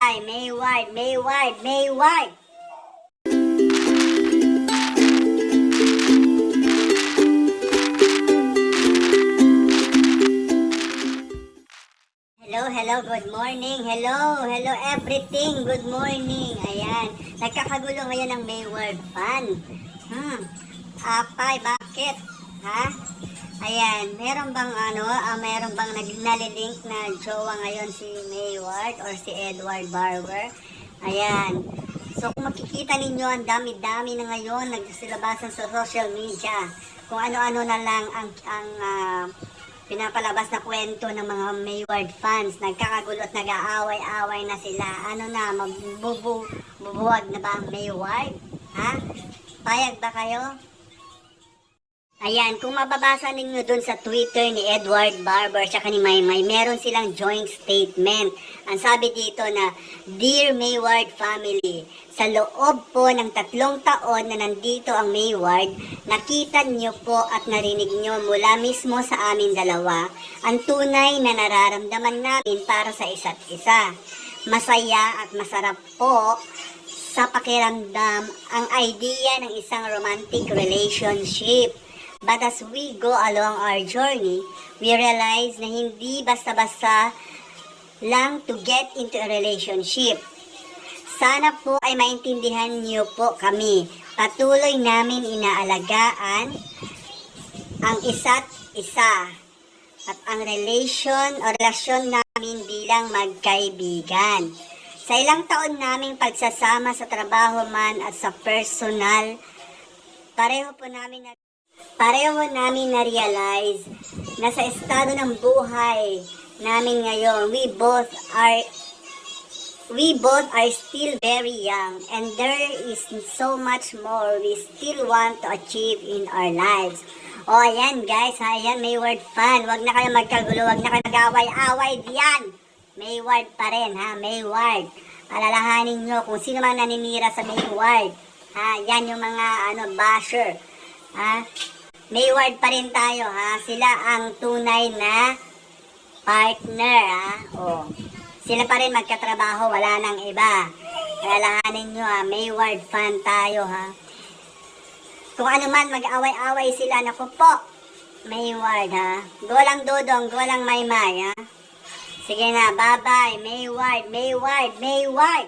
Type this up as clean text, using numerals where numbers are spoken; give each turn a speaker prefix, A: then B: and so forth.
A: Mayward, Mayward, Mayward. Hello, good morning. Hello everything. Good morning. Ayan, nagkakagulo ngayon ng Mayward fan. Apay, bakit? Ha? Ayan, meron bang nalilink na jowa ngayon si Mayward or si Edward Barber? Ayan. So kung makikita ninyo, ang dami-dami na ngayon nagsilabasan sa social media. Kung ano-ano na lang ang pinapalabas na kwento ng mga Mayward fans. Nagkakagulo at nag-aaway-aaway na sila. Ano na, bubuwag na ba ang Mayward? Ha? Payag ba kayo? Ayan, kung mababasa ninyo dun sa Twitter ni Edward Barber at ni Maymay, meron silang joint statement. Ang sabi dito na, Dear Mayward family, sa loob po ng 3 taon na nandito ang Mayward, nakita nyo po at narinig nyo mula mismo sa amin dalawa ang tunay na nararamdaman namin para sa isa't isa. Masaya at masarap po sa pakiramdam ang idea ng isang romantic relationship. But as we go along our journey, we realize na hindi basta-basta lang to get into a relationship. Sana po ay maintindihan niyo po kami. Patuloy namin inaalagaan ang isa't isa at ang relasyon namin bilang magkaibigan. Sa ilang taon naming pagsasama sa trabaho man at sa personal, pareho namin na-realize na sa estado ng buhay namin ngayon, we both are still very young and there is so much more we still want to achieve in our lives. O ayan guys, ayan Mayward fan, wag na kayo magkagulo, wag na kayo mag-away-away diyan. Mayward pa rin ha, Mayward. Alalahanin nyo kung sino man naninira sa Mayward. Ha, yan yung mga basher. Ha? Mayward pa rin tayo ha. Sila ang tunay na partner ha. O, sila pa rin magkatrabaho, wala nang iba. Alalahanin nyo ha, Mayward fan tayo ha. Kung ano man mag-away-away sila, naku po, Mayward ha. Go lang Dodong, go lang Maymay ha. Sige na, bye-bye, Mayward, Mayward, Mayward.